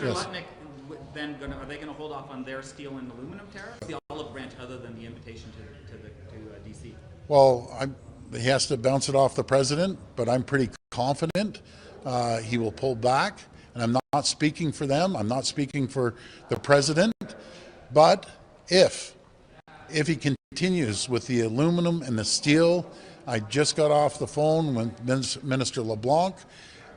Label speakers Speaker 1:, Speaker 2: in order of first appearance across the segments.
Speaker 1: Secretary
Speaker 2: Yes.
Speaker 1: Lutnick then are they going to hold off on their steel and aluminum tariffs? The olive branch other than the invitation to DC?
Speaker 2: Well, he has to bounce it off the president, but I'm pretty confident he will pull back. And I'm not speaking for them. I'm not speaking for the president. But if he continues with the aluminum and the steel, I just got off the phone with Minister LeBlanc.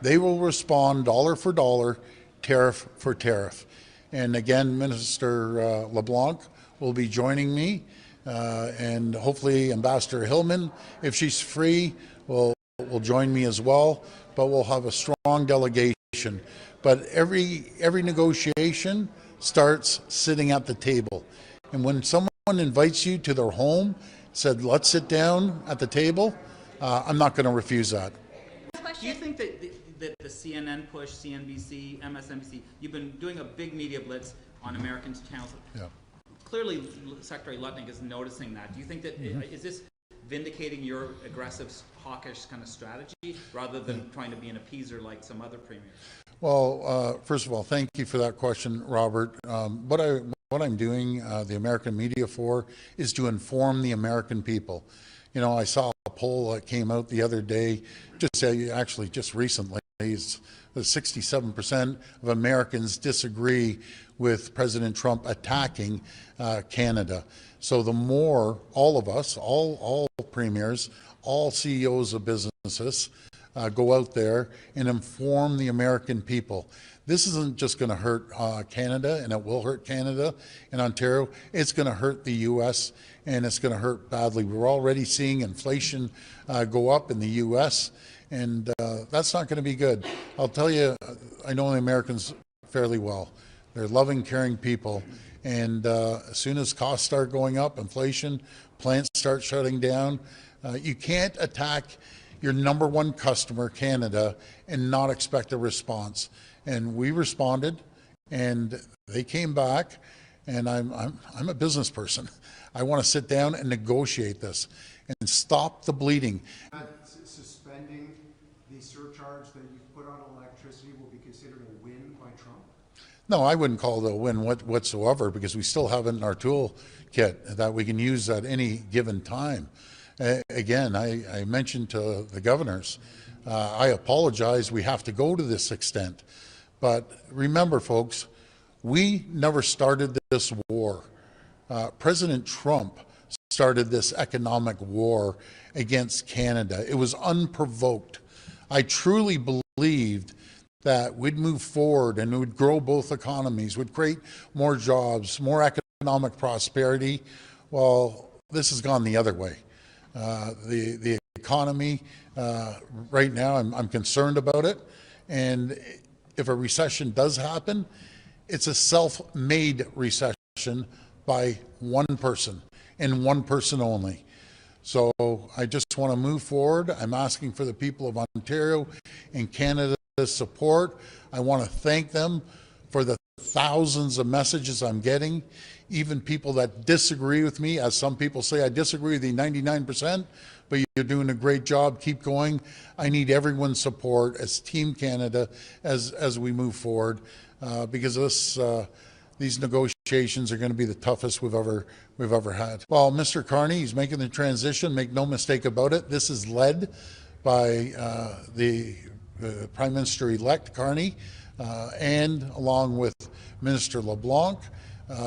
Speaker 2: They will respond dollar for dollar, tariff for tariff. And again, Minister LeBlanc will be joining me, and hopefully Ambassador Hillman, if she's free, will join me as well. But we'll have a strong delegation. But every negotiation starts sitting at the table. And when someone invites you to their home, said, let's sit down at the table, I'm not going to refuse that.
Speaker 1: Do you think that the CNN push, CNBC, MSNBC, you've been doing a big media blitz on American channels.
Speaker 2: Yeah.
Speaker 1: Clearly, Secretary Lutnick is noticing that. Do you think that, is this vindicating your aggressive, hawkish kind of strategy rather than trying to be an appeaser like some other premiers?
Speaker 2: Well, first of all, thank you for that question, Robert. What I'm doing the American media for is to inform the American people. You know, I saw a poll that came out the other day, just recently, 67% of Americans disagree with President Trump attacking Canada. So the more all of us, all premiers, all CEOs of businesses go out there and inform the American people. This isn't just going to hurt Canada, and it will hurt Canada and Ontario. It's going to hurt the U.S., and it's going to hurt badly. We're already seeing inflation go up in the U.S., and that's not going to be good. I'll tell you, I know the Americans fairly well. They're loving, caring people, and as soon as costs start going up, inflation, plants start shutting down, you can't attack your number one customer, Canada, and not expect a response. And we responded, and they came back, and I'm a business person. I want to sit down and negotiate this and stop the bleeding.
Speaker 3: Suspending the surcharge that you've put on electricity will be considered a win by Trump?
Speaker 2: No, I wouldn't call it a win whatsoever, because we still have it in our toolkit that we can use at any given time. Again, I mentioned to the governors, I apologize, we have to go to this extent. But remember, folks, we never started this war. President Trump started this economic war against Canada. It was unprovoked. I truly believed that we'd move forward and we'd grow both economies, would create more jobs, more economic prosperity. Well, this has gone the other way. The economy right now, I'm concerned about it, and if a recession does happen, it's a self-made recession by one person and one person only. So I just want to move forward. I'm asking for the people of Ontario and Canada's support. I want to thank them for the thousands of messages I'm getting, even people that disagree with me. As some people say, I disagree with you 99%, but you're doing a great job. Keep going. I need everyone's support as Team Canada as we move forward, because these negotiations are going to be the toughest we've ever had. Well, Mr. Carney, he's making the transition. Make no mistake about it. This is led by the Prime Minister-elect Carney, and along with Minister LeBlanc.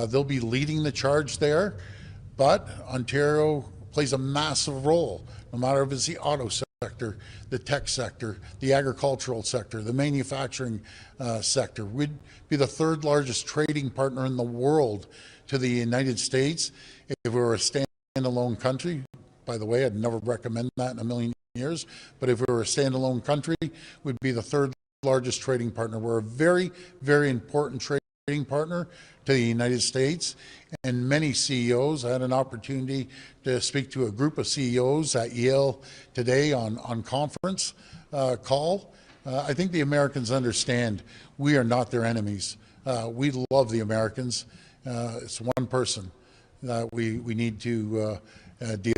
Speaker 2: They'll be leading the charge there, but Ontario plays a massive role, no matter if it's the auto sector, the tech sector, the agricultural sector, the manufacturing sector. We'd be the third largest trading partner in the world to the United States if we were a standalone country. By the way, I'd never recommend that in a million years, but if we were a standalone country, we'd be the third largest trading partner. We're a very, very important trading partner to the United States, and many CEOs. I had an opportunity to speak to a group of CEOs at Yale today on conference call. I think the Americans understand we are not their enemies. We love the Americans. It's one person that we need to deal